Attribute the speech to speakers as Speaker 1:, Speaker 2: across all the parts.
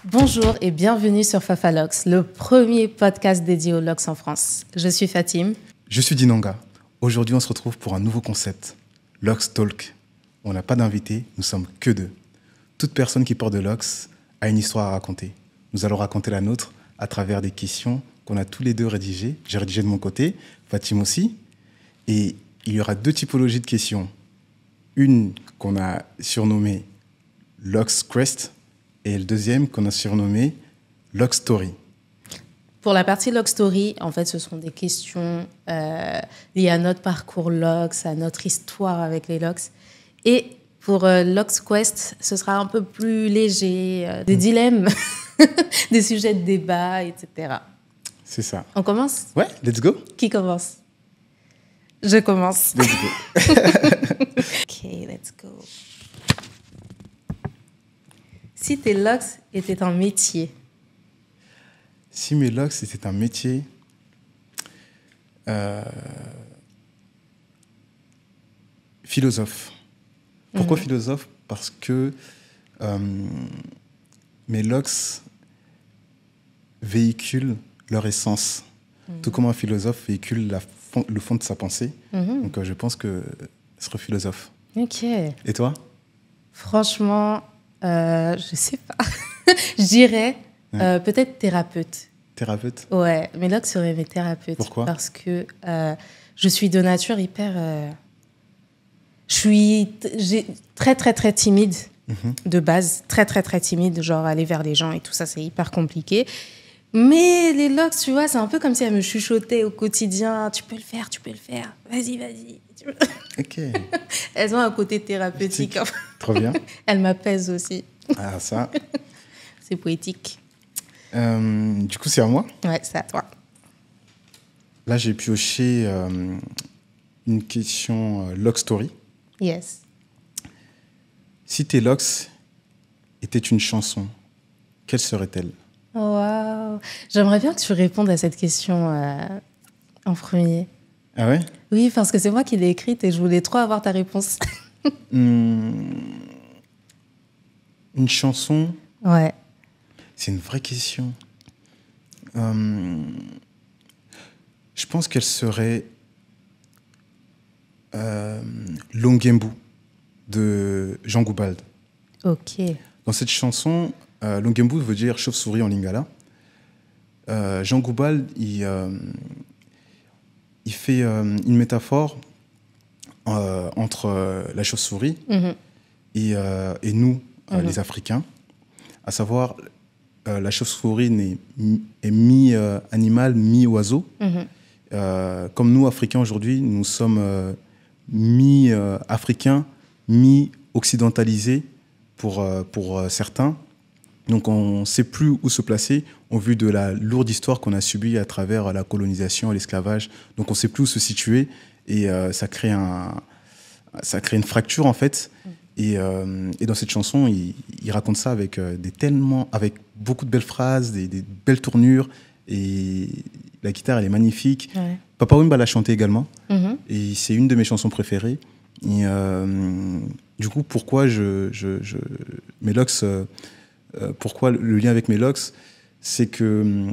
Speaker 1: Bonjour et bienvenue sur Fafalox, le premier podcast dédié aux locks en France. Je suis Fatim.
Speaker 2: Je suis Dinanga. Aujourd'hui, on se retrouve pour un nouveau concept, Locks Talk. On n'a pas d'invité, nous sommes que deux. Toute personne qui porte de locks a une histoire à raconter. Nous allons raconter la nôtre à travers des questions qu'on a tous les deux rédigées. J'ai rédigé de mon côté, Fatim aussi. Et il y aura deux typologies de questions. Une qu'on a surnommée Locks Quest et le deuxième qu'on a surnommé Locks Story.
Speaker 1: Pour la partie Lock Story, en fait, ce sont des questions liées à notre parcours locks, à notre histoire avec les locks. Et pour Locks Quest, ce sera un peu plus léger, des dilemmes, des sujets de débat, etc.
Speaker 2: C'est ça.
Speaker 1: On commence ?
Speaker 2: Ouais, let's go.
Speaker 1: Qui commence ? Je commence.
Speaker 2: Let's go.
Speaker 1: Ok, let's go. Si tes locks étaient un métier,
Speaker 2: Si mes locks c'était un métier, philosophe. Pourquoi philosophe ? Parce que mes locks véhiculent leur essence. Tout comme un philosophe véhicule le fond de sa pensée. Donc je pense que ce serait philosophe.
Speaker 1: ok.
Speaker 2: Et toi ?
Speaker 1: Franchement, je sais pas. Je dirais peut-être thérapeute.
Speaker 2: Thérapeute ?
Speaker 1: Ouais, mes locks seraient mes thérapeutes.
Speaker 2: Pourquoi ?
Speaker 1: Parce que je suis de nature hyper... je suis très, très, très timide de base. Très, très, très timide. Genre aller vers les gens et tout ça, c'est hyper compliqué. Mais les locks, tu vois, c'est un peu comme si elles me chuchotaient au quotidien. Tu peux le faire, tu peux le faire. Vas-y, vas-y.
Speaker 2: Ok.
Speaker 1: Elles ont un côté thérapeutique.
Speaker 2: Trop bien.
Speaker 1: Elles m'apaisent aussi.
Speaker 2: Ah, ça.
Speaker 1: C'est poétique.
Speaker 2: Du coup, c'est à moi.
Speaker 1: Ouais, c'est à toi.
Speaker 2: Là, j'ai pioché une question Lock Story.
Speaker 1: Yes.
Speaker 2: Si tes locks étaient une chanson, quelle serait-elle ?
Speaker 1: Waouh. J'aimerais bien que tu répondes à cette question en premier.
Speaker 2: Ah ouais ?
Speaker 1: Oui, parce que c'est moi qui l'ai écrite et je voulais trop avoir ta réponse.
Speaker 2: Une chanson,
Speaker 1: Ouais.
Speaker 2: c'est une vraie question. Je pense qu'elle serait Longembu de Jean Goubald.
Speaker 1: Ok.
Speaker 2: Dans cette chanson, Longembu veut dire chauve-souris en lingala. Jean Goubald, il fait une métaphore entre la chauve-souris et nous, les Africains, à savoir la chauve-souris est mi-animal, mi-oiseau. Comme nous, Africains, aujourd'hui, nous sommes mi-africains, mi-occidentalisés pour certains. Donc on ne sait plus où se placer au vu de la lourde histoire qu'on a subie à travers la colonisation, l'esclavage. Donc on ne sait plus où se situer et ça crée une fracture en fait. Et dans cette chanson, il raconte ça avec beaucoup de belles phrases, des belles tournures. Et la guitare, elle est magnifique.
Speaker 1: Ouais.
Speaker 2: Papa Wemba l'a chanté également. Et c'est une de mes chansons préférées. Et du coup, pourquoi mes locks... pourquoi le lien avec mes locks, c'est que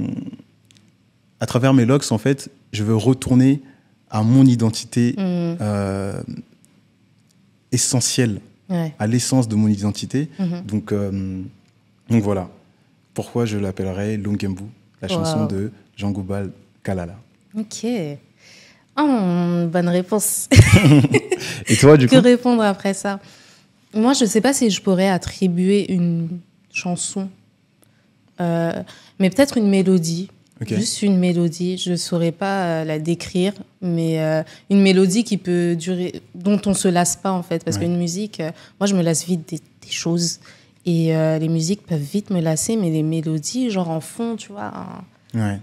Speaker 2: à travers mes locks, en fait, je veux retourner à mon identité essentielle, à l'essence de mon identité. Donc voilà, pourquoi je l'appellerais Longembu, la chanson de Jean Goubald Kalala.
Speaker 1: Ok. Oh, bonne réponse.
Speaker 2: Et toi, du coup ?
Speaker 1: Que répondre après ça ? Moi, je ne sais pas si je pourrais attribuer une chanson, mais peut-être une mélodie.
Speaker 2: Okay.
Speaker 1: Juste une mélodie. Je ne saurais pas la décrire, mais une mélodie qui peut durer, dont on ne se lasse pas, en fait. Parce qu'une musique, moi, je me lasse vite des choses. Et les musiques peuvent vite me lasser, mais les mélodies, genre en fond, tu vois.
Speaker 2: Ouais.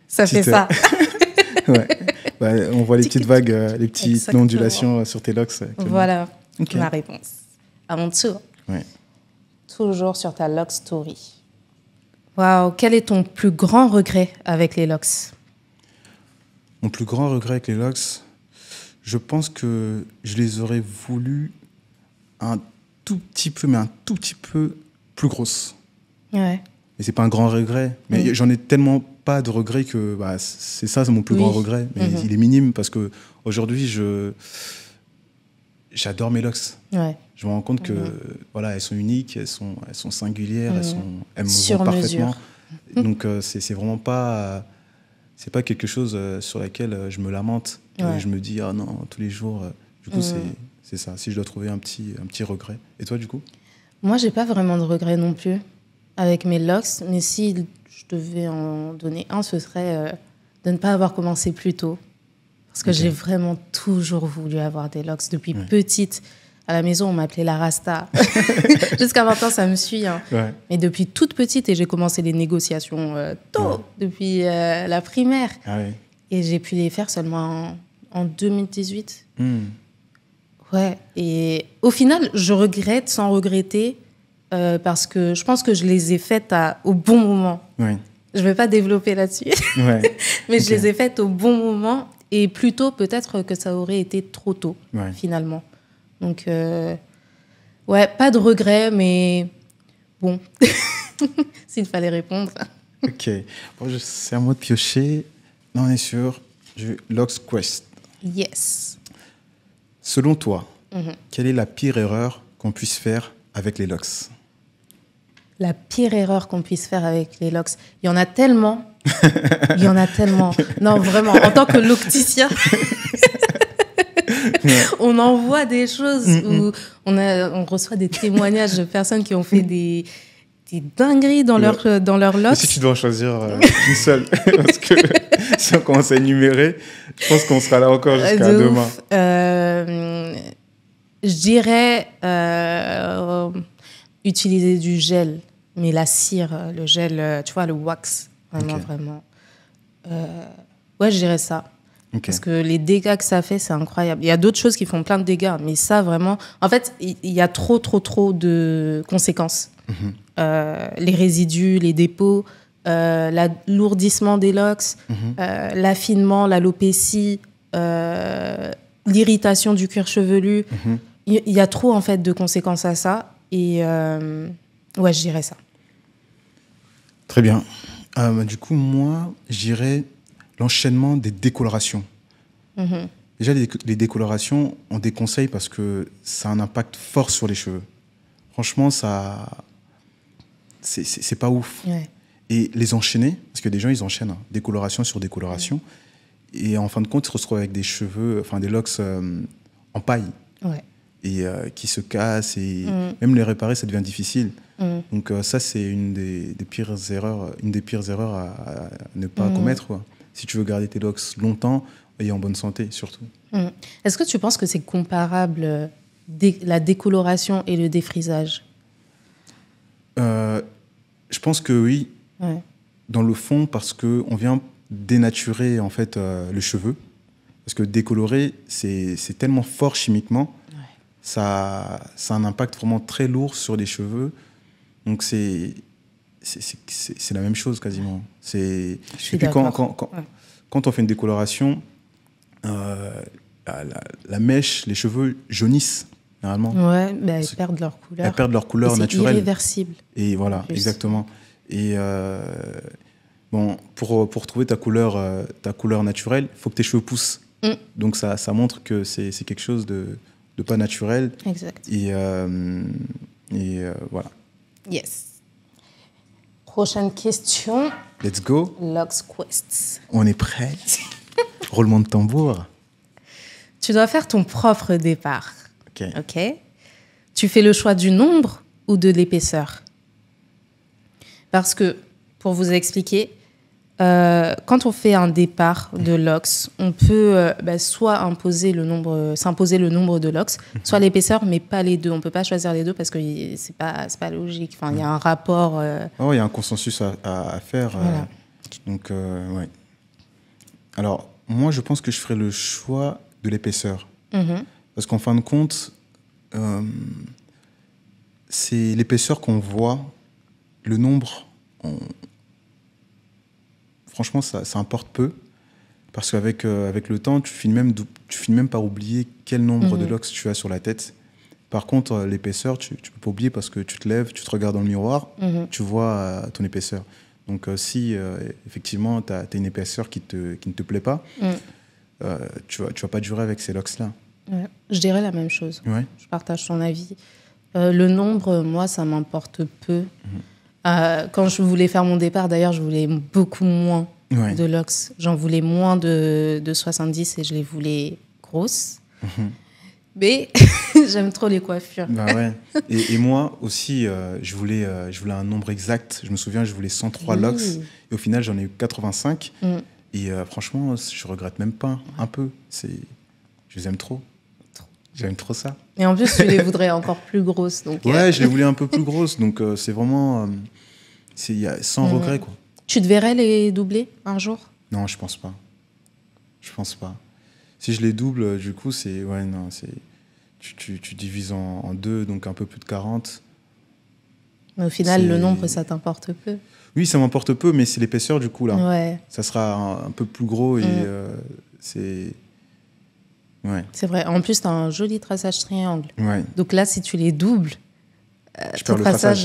Speaker 1: Ça fait ça.
Speaker 2: Ouais. On voit les petites vagues, les petites ondulations sur tes locks.
Speaker 1: Voilà
Speaker 2: Okay.
Speaker 1: ma réponse. À mon tour.
Speaker 2: Ouais.
Speaker 1: Toujours sur ta lock story. Waouh, quel est ton plus grand regret avec les locks ?
Speaker 2: Mon plus grand regret avec les locks, je pense que je les aurais voulu un tout petit peu, mais un tout petit peu plus grosse.
Speaker 1: Ouais.
Speaker 2: Et c'est pas un grand regret. Mais j'en ai tellement pas de regrets que bah, c'est mon plus grand regret. Mais il est minime parce que aujourd'hui, j'adore mes locks.
Speaker 1: Ouais.
Speaker 2: Je me rends compte que voilà, elles sont uniques, elles sont singulières, elles me
Speaker 1: Sur
Speaker 2: vont parfaitement.
Speaker 1: mesure.
Speaker 2: Donc c'est vraiment pas c'est pas quelque chose sur laquelle je me lamente.
Speaker 1: Ouais.
Speaker 2: Je me dis ah non tous les jours. Du coup c'est ça. Si je dois trouver un petit regret. Et toi du coup?
Speaker 1: Moi, j'ai pas vraiment de regrets non plus avec mes locks, mais si je devais en donner un, ce serait de ne pas avoir commencé plus tôt. Parce que j'ai vraiment toujours voulu avoir des locks depuis petite. À la maison, on m'appelait la Rasta. Jusqu'à maintenant, ça me suit. Hein.
Speaker 2: Ouais.
Speaker 1: Mais depuis toute petite, et j'ai commencé les négociations tôt, depuis la primaire.
Speaker 2: Ah ouais.
Speaker 1: Et j'ai pu les faire seulement en 2018. Ouais. Et au final, je regrette sans regretter parce que je pense que je les ai faites au bon moment.
Speaker 2: Ouais.
Speaker 1: Je ne vais pas développer là-dessus.
Speaker 2: Ouais.
Speaker 1: Mais je les ai faites au bon moment. Et plus tôt, peut-être que ça aurait été trop tôt, finalement. Donc, ouais, pas de regret, mais bon, s'il fallait répondre.
Speaker 2: Ok. Bon, c'est à moi de piocher. Non, on est sûr. Locks Quest.
Speaker 1: Yes.
Speaker 2: Selon toi, quelle est la pire erreur qu'on puisse faire avec les locks?
Speaker 1: La pire erreur qu'on puisse faire avec les locks. Il y en a tellement. Il y en a tellement. Non, vraiment, en tant que locticien, on en voit des choses où on reçoit des témoignages de personnes qui ont fait des dingueries dans leur locks.
Speaker 2: Si tu dois en choisir une seule, parce que si on commence à énumérer, je pense qu'on sera là encore jusqu'à demain.
Speaker 1: Je dirais utiliser du gel, mais la cire, le gel, tu vois, le wax, vraiment. Ouais, je dirais ça. Okay. Parce que les dégâts que ça fait, c'est incroyable. Il y a d'autres choses qui font plein de dégâts, mais ça, vraiment... En fait, il y a trop de conséquences. Les résidus, les dépôts, l'alourdissement des locks, l'affinement, l'alopécie, l'irritation du cuir chevelu. Il y a trop, en fait, de conséquences à ça. Et ouais, je dirais ça.
Speaker 2: Très bien. Du coup, moi, je dirais l'enchaînement des décolorations. Déjà, les décolorations, on déconseille parce que ça a un impact fort sur les cheveux. Franchement, ça... C'est pas ouf.
Speaker 1: Ouais.
Speaker 2: Et les enchaîner, parce que des gens, ils enchaînent décoloration sur décoloration. Et en fin de compte, ils se retrouvent avec des cheveux, enfin des locks en paille.
Speaker 1: Ouais.
Speaker 2: Et qui se cassent. Et même les réparer, ça devient difficile. Donc ça, c'est une des pires erreurs à ne pas commettre, quoi. Si tu veux garder tes locks longtemps et en bonne santé, surtout.
Speaker 1: Est-ce que tu penses que c'est comparable la décoloration et le défrisage?
Speaker 2: Je pense que oui, dans le fond, parce qu'on vient dénaturer en fait, le cheveu. Parce que décolorer, c'est tellement fort chimiquement, ça a un impact vraiment très lourd sur les cheveux. Donc c'est la même chose quasiment. Et puis quand on fait une décoloration, la mèche, les cheveux jaunissent généralement.
Speaker 1: Ouais, bah, elles perdent leur couleur.
Speaker 2: Elles perdent leur couleur naturelle.
Speaker 1: C'est irréversible.
Speaker 2: Et voilà, exactement. Et bon, pour trouver ta couleur naturelle, il faut que tes cheveux poussent. Donc ça montre que c'est quelque chose de pas naturel.
Speaker 1: Exact.
Speaker 2: Et voilà.
Speaker 1: Yes. Prochaine question.
Speaker 2: Let's go.
Speaker 1: Locks Quest.
Speaker 2: On est prêt. Roulement de tambour.
Speaker 1: Tu dois faire ton propre départ.
Speaker 2: Ok.
Speaker 1: Tu fais le choix du nombre ou de l'épaisseur? Parce que, pour vous expliquer, quand on fait un départ de locks, on peut soit s'imposer le nombre de locks, soit l'épaisseur, mais pas les deux. On ne peut pas choisir les deux parce que c'est pas logique. Enfin, il y a un rapport...
Speaker 2: il y a un consensus à faire.
Speaker 1: Voilà.
Speaker 2: Donc, ouais. Alors, moi, je pense que je ferai le choix de l'épaisseur. Parce qu'en fin de compte, c'est l'épaisseur qu'on voit, le nombre... Franchement, ça importe peu. Parce qu'avec le temps, tu finis même par oublier quel nombre de locks tu as sur la tête. Par contre, l'épaisseur, tu peux pas oublier parce que tu te lèves, tu te regardes dans le miroir, tu vois ton épaisseur. Donc, si effectivement, tu as une épaisseur qui ne te plaît pas, tu vas pas durer avec ces locks-là.
Speaker 1: Ouais. Je dirais la même chose.
Speaker 2: Ouais.
Speaker 1: Je partage ton avis. Le nombre, moi, ça m'importe peu. Quand je voulais faire mon départ, d'ailleurs, je voulais beaucoup moins de locks. J'en voulais moins de 70 et je les voulais grosses. Mais j'aime trop les coiffures.
Speaker 2: Bah ouais. Et moi aussi, je voulais un nombre exact. Je me souviens, je voulais 103 locks. Et au final, j'en ai eu 85. Et franchement, je regrette même pas un peu. Je les aime trop. J'aime trop ça.
Speaker 1: Et en plus, tu les voudrais encore plus grosses. Donc,
Speaker 2: ouais, je les voulais un peu plus grosses. Donc, c'est vraiment... sans regret, quoi.
Speaker 1: Tu te verrais les doubler un jour?
Speaker 2: Non, je pense pas. Je pense pas. Si je les double, du coup, c'est... Ouais, non, c'est... Tu divises en deux, donc un peu plus de 40.
Speaker 1: Mais au final, le nombre, ça t'importe peu.
Speaker 2: Oui, ça m'importe peu, mais c'est l'épaisseur, du coup, là.
Speaker 1: Ouais.
Speaker 2: Ça sera un peu plus gros et c'est... Ouais.
Speaker 1: C'est vrai. En plus, tu as un joli traçage triangle.
Speaker 2: Ouais.
Speaker 1: Donc là, si tu les doubles,
Speaker 2: ton
Speaker 1: traçage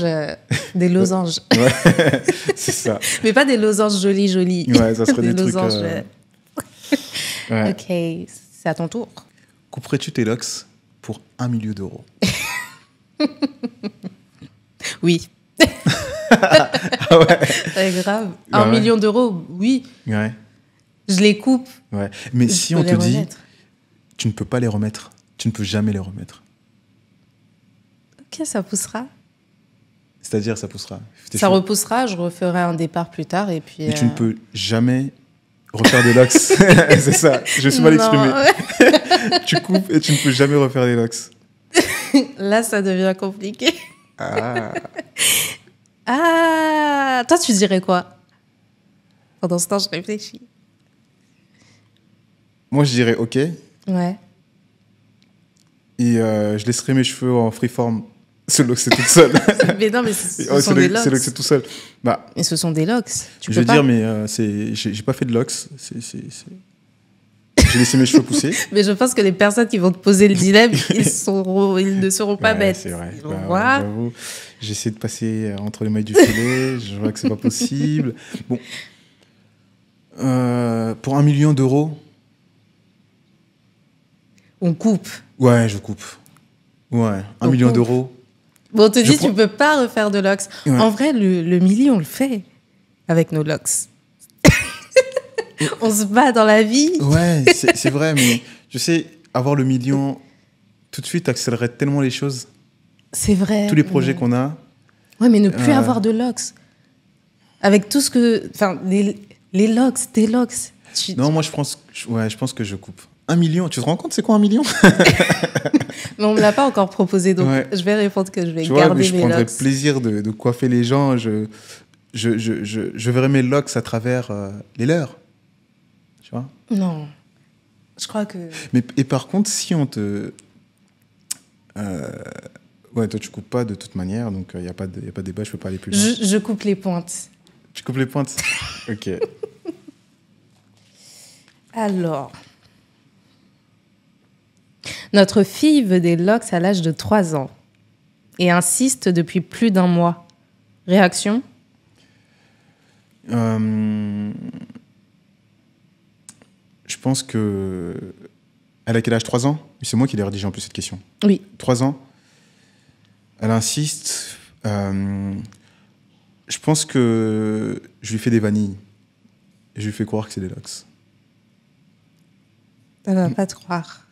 Speaker 1: des losanges.
Speaker 2: Ouais, c'est ça.
Speaker 1: Mais pas des losanges jolis.
Speaker 2: Ouais, ça serait des trucs...
Speaker 1: losanges...
Speaker 2: Ouais.
Speaker 1: Ok, c'est à ton tour.
Speaker 2: Couperais-tu tes locks pour 1 million d'euros?
Speaker 1: Oui.
Speaker 2: Ah ouais.
Speaker 1: C'est grave. 1 million d'euros, oui.
Speaker 2: Ouais.
Speaker 1: Je les coupe.
Speaker 2: Ouais. Mais si on te dit, tu ne peux pas les remettre, tu ne peux jamais les remettre.
Speaker 1: Ok, ça poussera.
Speaker 2: C'est-à-dire, ça poussera.
Speaker 1: Ça repoussera, je referai un départ plus tard et puis...
Speaker 2: Mais tu ne peux jamais refaire des locks. C'est ça, je suis mal exprimé. Tu coupes et tu ne peux jamais refaire des locks.
Speaker 1: Là, ça devient compliqué.
Speaker 2: Ah,
Speaker 1: toi, tu dirais quoi? Pendant ce temps, je réfléchis.
Speaker 2: moi, je dirais OK.
Speaker 1: Ouais.
Speaker 2: Et je laisserai mes cheveux en freeform. Se loxer toute seule.
Speaker 1: Mais non, mais ce sont des locks.
Speaker 2: C'est loxer tout seul. Bah,
Speaker 1: mais ce sont des locks. Tu
Speaker 2: je
Speaker 1: peux
Speaker 2: veux dire, mais j'ai pas fait de locks. J'ai laissé mes cheveux pousser.
Speaker 1: Mais je pense que les personnes qui vont te poser le dilemme, ils ne seront pas bêtes.
Speaker 2: C'est vrai.
Speaker 1: Ils vont voir.
Speaker 2: J'avoue, j'essaie de passer entre les mailles du filet. Je vois que c'est pas possible. Bon. Pour 1 million d'euros.
Speaker 1: On coupe.
Speaker 2: Ouais, je coupe. Ouais, 1 million d'euros.
Speaker 1: Bon, on te dit, tu peux pas refaire de locks. Ouais. En vrai, le million, on le fait avec nos locks. On se bat dans la vie.
Speaker 2: Ouais, c'est vrai, mais je sais, avoir le million, tout de suite, accélérerait tellement les choses.
Speaker 1: C'est vrai.
Speaker 2: Tous les projets qu'on a.
Speaker 1: Ouais, mais ne plus avoir de locks. Avec tout ce que... Enfin, les locks, tes locks.
Speaker 2: Non, moi, je pense que je coupe. 1 million, tu te rends compte, c'est quoi 1 million?
Speaker 1: Mais on ne me l'a pas encore proposé, donc je vais répondre que je vais garder mes locks. Je
Speaker 2: prendrais plaisir de coiffer les gens. Je verrai mes locks à travers les leurs. Tu vois?
Speaker 1: Non. Je crois que...
Speaker 2: Et par contre, si on te... ouais, toi, tu coupes pas de toute manière, donc il n'y a pas de débat, je peux pas aller plus loin.
Speaker 1: Je coupe les pointes.
Speaker 2: Tu coupes les pointes? Ok.
Speaker 1: Alors... Notre fille veut des locks à l'âge de 3 ans et insiste depuis plus d'1 mois. Réaction?
Speaker 2: Je pense que... Elle a quel âge? 3 ans? C'est moi qui l'ai rédigé en plus cette question.
Speaker 1: Oui.
Speaker 2: 3 ans. Elle insiste. Je pense que je lui fais des vanilles. Et je lui fais croire que c'est des locks.
Speaker 1: Elle va pas te croire.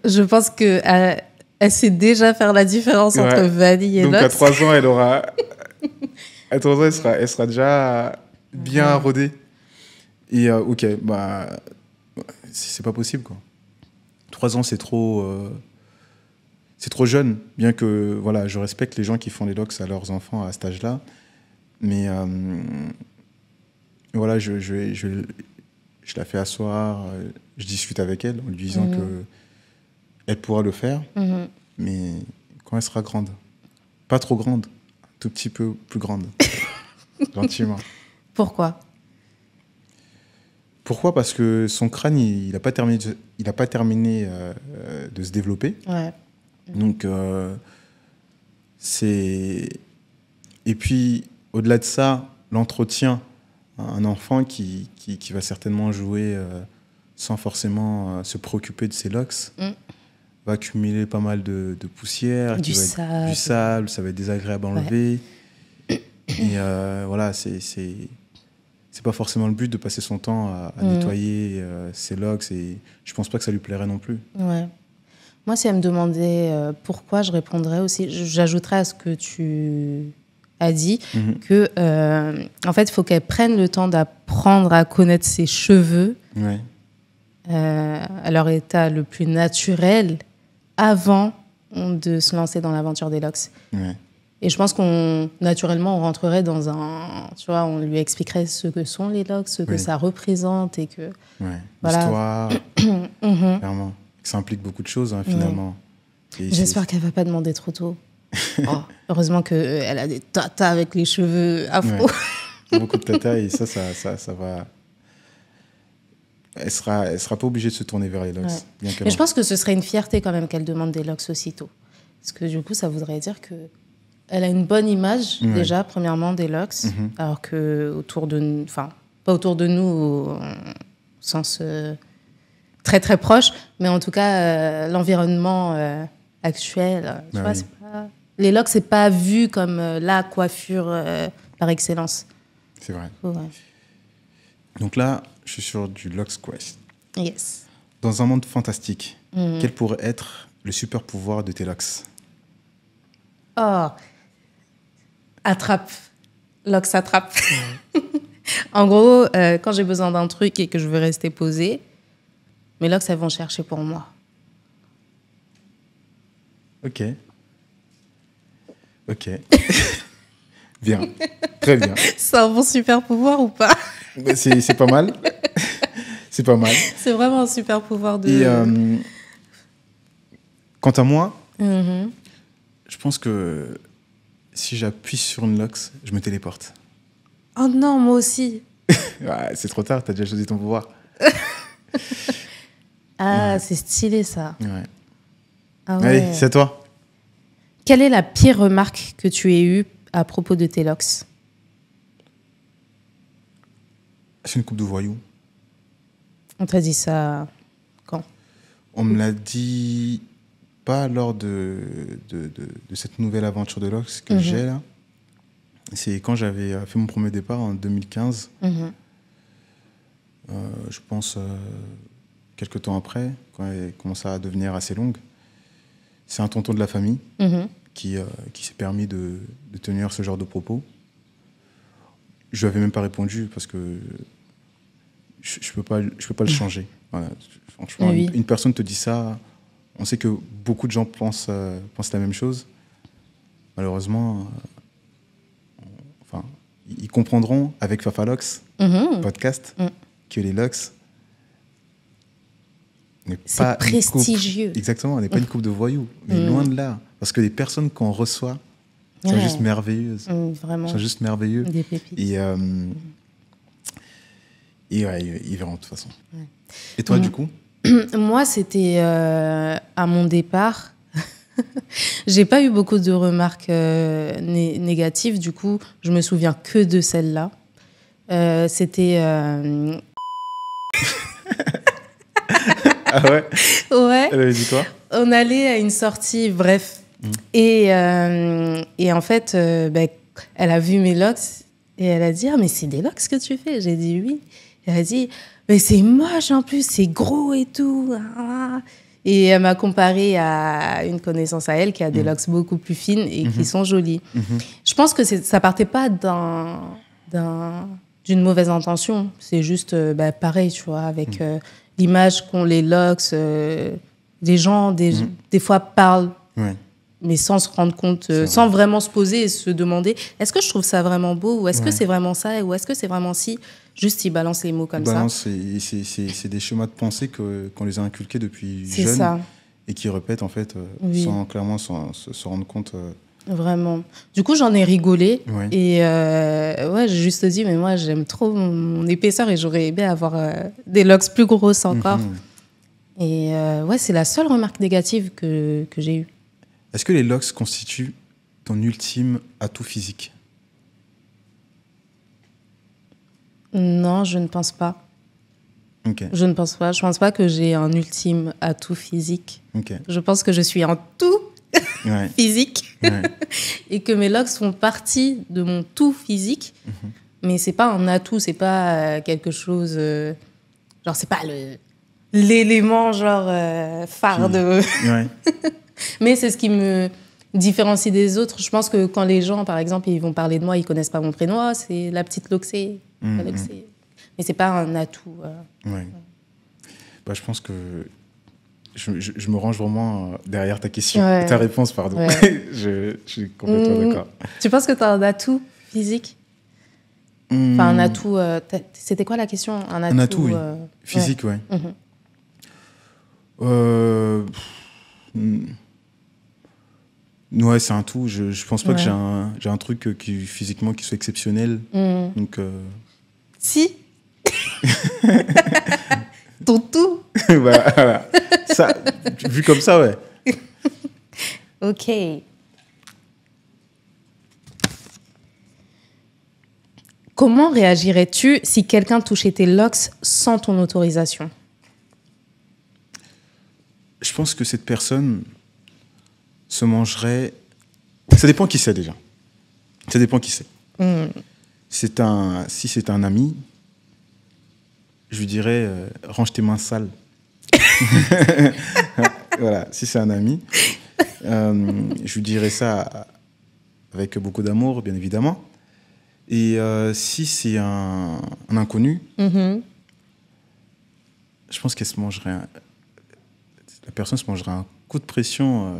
Speaker 1: Je pense qu'elle sait déjà faire la différence entre vanille et locks.
Speaker 2: Donc à 3 ans, elle aura... À 3 ans, elle sera déjà bien rodée. Et ok, bah... C'est pas possible, quoi. 3 ans, c'est trop jeune. Bien que, voilà, je respecte les gens qui font les locks à leurs enfants à cet âge-là. Mais... voilà, je la fais asseoir, je discute avec elle en lui disant que elle pourra le faire, mais quand elle sera grande. Pas trop grande, un tout petit peu plus grande. Gentiment.
Speaker 1: Pourquoi?
Speaker 2: Pourquoi? Parce que son crâne, il n'a pas terminé de se développer.
Speaker 1: Ouais.
Speaker 2: Donc, c'est... Et puis, au-delà de ça, l'entretien, un enfant qui va certainement jouer sans forcément se préoccuper de ses locks, va accumuler pas mal de poussière,
Speaker 1: Du
Speaker 2: sable, ça va être désagréable à enlever. Et voilà, c'est pas forcément le but de passer son temps à nettoyer ses locks, et je pense pas que ça lui plairait non plus.
Speaker 1: Ouais. Moi, si elle me demandait pourquoi, je répondrais aussi, j'ajouterais à ce que tu as dit, que en fait, il faut qu'elle prenne le temps d'apprendre à connaître ses cheveux à leur état le plus naturel avant de se lancer dans l'aventure des locks.
Speaker 2: Ouais.
Speaker 1: Et je pense naturellement, on rentrerait dans un... Tu vois, on lui expliquerait ce que sont les locks, ce que ça représente et que...
Speaker 2: Ouais.
Speaker 1: Voilà.
Speaker 2: L'histoire, clairement. Ça implique beaucoup de choses, hein, finalement.
Speaker 1: J'espère qu'elle ne va pas demander trop tôt. Oh, heureusement qu'elle a des tatas avec les cheveux afro.
Speaker 2: Ouais. Beaucoup de tatas, et ça va... Elle sera pas obligée de se tourner vers les locks.
Speaker 1: Ouais. Mais je pense que ce serait une fierté quand même qu'elle demande des locks aussitôt. Parce que du coup, ça voudrait dire que elle a une bonne image, déjà, premièrement, des locks, alors que autour de nous, enfin, pas autour de nous au sens très très proche, mais en tout cas, l'environnement actuel, tu vois, les locks, c'est pas vu comme la coiffure par excellence.
Speaker 2: C'est vrai.
Speaker 1: Ouais.
Speaker 2: Donc là, je suis sur du Locks Quest.
Speaker 1: Yes.
Speaker 2: Dans un monde fantastique, quel pourrait être le super pouvoir de tes locks?
Speaker 1: Oh, attrape. Locks attrape. En gros, quand j'ai besoin d'un truc et que je veux rester posée, mes locks, elles vont chercher pour moi.
Speaker 2: Ok. Bien. Très bien.
Speaker 1: C'est un bon super pouvoir ou pas?
Speaker 2: C'est pas mal. C'est pas mal.
Speaker 1: C'est vraiment un super pouvoir de...
Speaker 2: Et quant à moi, je pense que si j'appuie sur une locks, je me téléporte.
Speaker 1: Oh non, moi aussi.
Speaker 2: Ouais, c'est trop tard, t'as déjà choisi ton pouvoir.
Speaker 1: C'est stylé ça.
Speaker 2: Ouais.
Speaker 1: Ah ouais.
Speaker 2: Allez, c'est à toi.
Speaker 1: Quelle est la pire remarque que tu aies eue à propos de tes locks?
Speaker 2: C'est une coupe de voyous.
Speaker 1: On t'a dit ça quand?
Speaker 2: On me l'a dit pas lors de cette nouvelle aventure de locks que j'ai là. C'est quand j'avais fait mon premier départ en 2015. Je pense quelques temps après, quand elle commençait à devenir assez longue. C'est un tonton de la famille qui s'est permis de tenir ce genre de propos. Je lui avais même pas répondu parce que je peux pas le changer. Voilà. Franchement, une personne te dit ça, on sait que beaucoup de gens pensent la même chose. Malheureusement, ils comprendront avec Fafalox, podcast, que les locks n'est pas
Speaker 1: prestigieux.
Speaker 2: Exactement, n'est pas une coupe de voyous, mais loin de là. Parce que les personnes qu'on reçoit sont juste merveilleuses.
Speaker 1: Vraiment.
Speaker 2: Sont juste merveilleux.
Speaker 1: Des pépites.
Speaker 2: Et ouais, ils verront de toute façon. Ouais. Et toi, du coup?
Speaker 1: Moi, c'était à mon départ. J'ai pas eu beaucoup de remarques négatives. Du coup, je me souviens que de celle-là. C'était...
Speaker 2: Ah ouais?
Speaker 1: Ouais.
Speaker 2: Elle avait dit quoi?
Speaker 1: On allait à une sortie, bref. Et en fait, elle a vu mes locks et elle a dit « Ah, mais c'est des locks que tu fais ?» J'ai dit « Oui ». Elle a dit « Mais c'est moche en plus, c'est gros et tout. » Et elle m'a comparé à une connaissance à elle qui a des locks beaucoup plus fines et qui sont jolies. Je pense que ça partait pas d'une mauvaise intention. C'est juste pareil, tu vois, avec l'image qu'ont les locks. Des gens, des fois, parlent, mais sans se rendre compte, sans vraiment se poser et se demander est-ce que je trouve ça vraiment beau ou est-ce que c'est vraiment ça ou est-ce que c'est vraiment si. Juste, ils balancent les mots comme ça.
Speaker 2: C'est des schémas de pensée qu'on les a inculqués depuis jeunes.
Speaker 1: Ça.
Speaker 2: Et qui répètent, en fait, sans clairement se rendre compte
Speaker 1: Vraiment. Du coup, j'en ai rigolé.
Speaker 2: Ouais.
Speaker 1: Et ouais, j'ai juste dit, mais moi, j'aime trop mon épaisseur et j'aurais aimé avoir des locks plus grosses encore. Et ouais, c'est la seule remarque négative que j'ai eue.
Speaker 2: Est-ce que les locks constituent ton ultime atout physique?
Speaker 1: Non, je ne pense pas.
Speaker 2: Ok.
Speaker 1: Je ne pense pas. Je pense pas que j'ai un ultime atout physique.
Speaker 2: Ok.
Speaker 1: Je pense que je suis en tout
Speaker 2: Ouais.
Speaker 1: physique
Speaker 2: Ouais.
Speaker 1: et que mes locks font partie de mon tout physique. Mais c'est pas un atout, c'est pas quelque chose. Genre, c'est pas l'élément genre phare de.
Speaker 2: Ouais.
Speaker 1: Mais c'est ce qui me différencie des autres. Je pense que quand les gens, par exemple, ils vont parler de moi, ils connaissent pas mon prénom, ah, c'est la petite Loxé. La Loxé. Mais c'est pas un atout.
Speaker 2: Ouais. Bah, je pense que je me range vraiment derrière ta question,
Speaker 1: Ouais.
Speaker 2: ta réponse, pardon.
Speaker 1: Ouais.
Speaker 2: Je suis complètement d'accord.
Speaker 1: Tu penses que tu as un atout physique? Enfin, un atout. C'était quoi la question?
Speaker 2: Un atout, oui. Physique, ouais. Ouais, c'est un tout. Je pense pas que j'ai un truc physiquement qui soit exceptionnel. Donc,
Speaker 1: Si. Ton tout.
Speaker 2: voilà. Ça, vu comme ça, ouais.
Speaker 1: Ok. Comment réagirais-tu si quelqu'un touchait tes locks sans ton autorisation?
Speaker 2: Je pense que cette personne se mangerait... Ça dépend qui c'est, déjà. Ça dépend qui c'est. Si c'est un ami, je lui dirais range tes mains sales. Voilà, si c'est un ami, je lui dirais ça avec beaucoup d'amour, bien évidemment. Et si c'est un inconnu, je pense qu'elle se mangerait... La personne se mangerait un coup de pression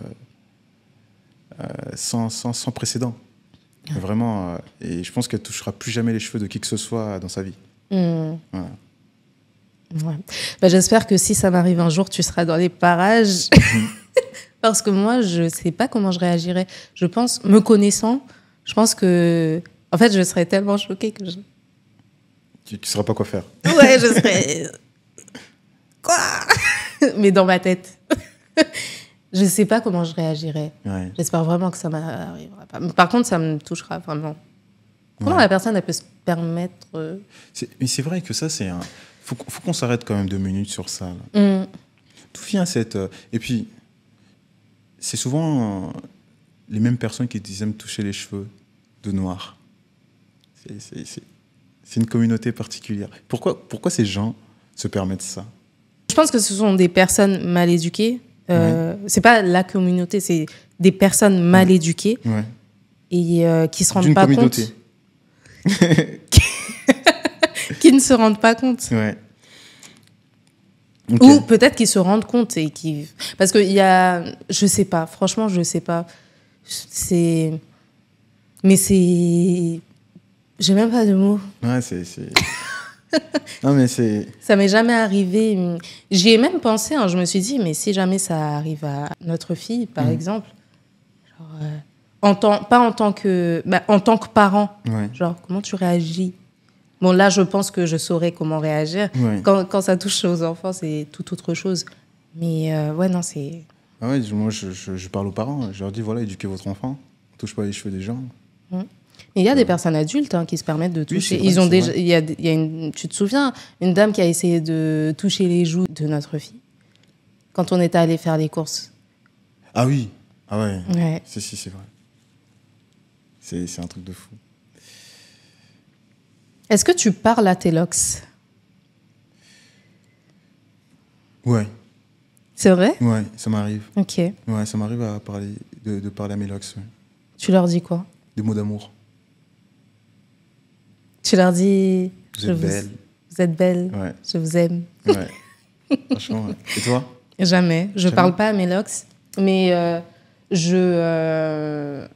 Speaker 2: sans précédent. Vraiment. Et je pense qu'elle ne touchera plus jamais les cheveux de qui que ce soit dans sa vie. Voilà.
Speaker 1: Ouais. Bah, j'espère que si ça m'arrive un jour, tu seras dans les parages. Parce que moi, je ne sais pas comment je réagirais. Je pense, me connaissant, je pense que... En fait, je serais tellement choquée que je...
Speaker 2: Tu ne sauras pas quoi faire.
Speaker 1: Ouais, je serais... Quoi? Mais dans ma tête. Je ne sais pas comment je réagirais.
Speaker 2: Ouais.
Speaker 1: J'espère vraiment que ça m'arrivera pas. Mais par contre, ça me touchera vraiment. Comment la personne, elle peut se permettre...
Speaker 2: Mais c'est vrai que ça, c'est un... Faut qu'on s'arrête quand même 2 minutes sur ça. Là. D'où vient cette... Et puis, c'est souvent les mêmes personnes qui aiment toucher les cheveux de noir. C'est une communauté particulière. Pourquoi ces gens se permettent ça?
Speaker 1: Je pense que ce sont des personnes mal éduquées. C'est pas la communauté, c'est des personnes mal éduquées et qui se rendent pas compte. Qui ne se rendent pas compte.
Speaker 2: Ouais.
Speaker 1: Okay. Ou peut-être qu'ils se rendent compte et qui... Parce qu'il y a... Je sais pas, franchement, je sais pas. Mais c'est... J'ai même pas de mots.
Speaker 2: Ouais, non, mais c'est...
Speaker 1: Ça m'est jamais arrivé. J'y ai même pensé, hein, je me suis dit, mais si jamais ça arrive à notre fille, par exemple, genre, pas en tant que... Bah, en tant que parent, genre, comment tu réagis? Bon, là, je pense que je saurais comment réagir.
Speaker 2: Ouais.
Speaker 1: Quand ça touche aux enfants, c'est tout autre chose. Mais ouais, non, c'est...
Speaker 2: Ah ouais, moi, je parle aux parents. Je leur dis, voilà, éduquez votre enfant. Ne touche pas les cheveux des gens.
Speaker 1: Mais il y a des personnes adultes qui se permettent de toucher.
Speaker 2: Oui, vrai,
Speaker 1: il y a une, tu te souviens, une dame qui a essayé de toucher les joues de notre fille quand on était allé faire les courses.
Speaker 2: Ah oui. Ah ouais.
Speaker 1: Ouais.
Speaker 2: Si, c'est vrai. C'est un truc de fou.
Speaker 1: Est-ce que tu parles à tes locks?
Speaker 2: Ouais.
Speaker 1: C'est vrai?
Speaker 2: Ouais, ça m'arrive.
Speaker 1: Ok.
Speaker 2: Ouais, ça m'arrive à parler, de parler à mes locks. Ouais.
Speaker 1: Tu leur dis quoi?
Speaker 2: Des mots d'amour.
Speaker 1: Tu leur dis...
Speaker 2: Vous êtes belle.
Speaker 1: Vous êtes belle.
Speaker 2: Ouais.
Speaker 1: Je vous aime.
Speaker 2: Ouais. Franchement, ouais. Et toi?
Speaker 1: Jamais. Je parle pas à mes locks, mais je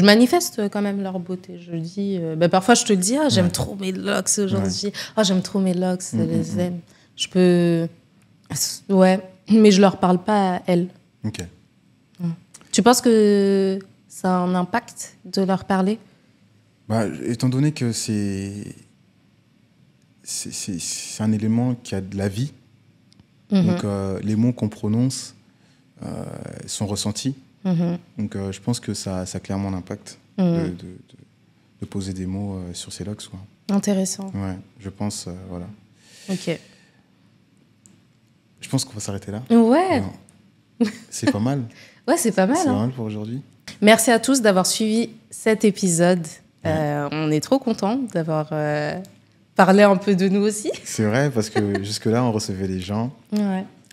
Speaker 1: manifeste quand même leur beauté. Je dis... parfois, je te le dis, j'aime trop mes locks aujourd'hui. J'aime trop mes locks, je les aime. Je peux... Ouais, mais je leur parle pas à elles.
Speaker 2: Ok.
Speaker 1: Tu penses que ça a un impact de leur parler?
Speaker 2: Étant donné que c'est un élément qui a de la vie, donc les mots qu'on prononce sont ressentis. Donc je pense que ça a clairement un impact de poser des mots sur ces locks, quoi.
Speaker 1: Intéressant.
Speaker 2: Ouais, je pense, voilà.
Speaker 1: Ok.
Speaker 2: Je pense qu'on va s'arrêter là.
Speaker 1: Ouais.
Speaker 2: C'est pas mal.
Speaker 1: Ouais, c'est pas mal.
Speaker 2: C'est pas mal pour aujourd'hui.
Speaker 1: Merci à tous d'avoir suivi cet épisode. On est trop contents d'avoir parlé un peu de nous aussi.
Speaker 2: C'est vrai, parce que jusque-là, on recevait des gens,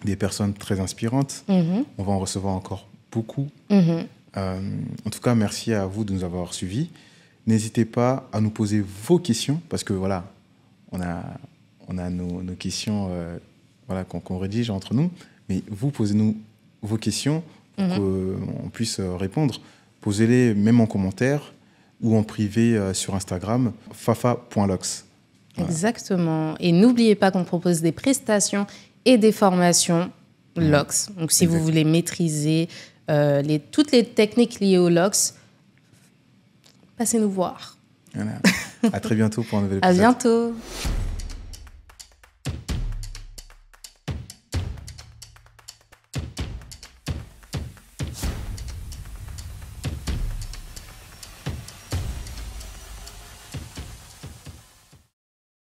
Speaker 2: des personnes très inspirantes. On va en recevoir encore beaucoup. En tout cas, merci à vous de nous avoir suivis. N'hésitez pas à nous poser vos questions, parce que voilà, on a nos questions qu'on rédige entre nous. Mais vous, posez-nous vos questions pour qu'on puisse répondre. Posez-les même en commentaire ou en privé sur Instagram, fafa.lox. Voilà.
Speaker 1: Exactement. Et n'oubliez pas qu'on propose des prestations et des formations LOX. Donc, si vous voulez maîtriser toutes les techniques liées au LOX, passez nous voir.
Speaker 2: Voilà. À très bientôt pour un nouvel épisode.
Speaker 1: À bientôt.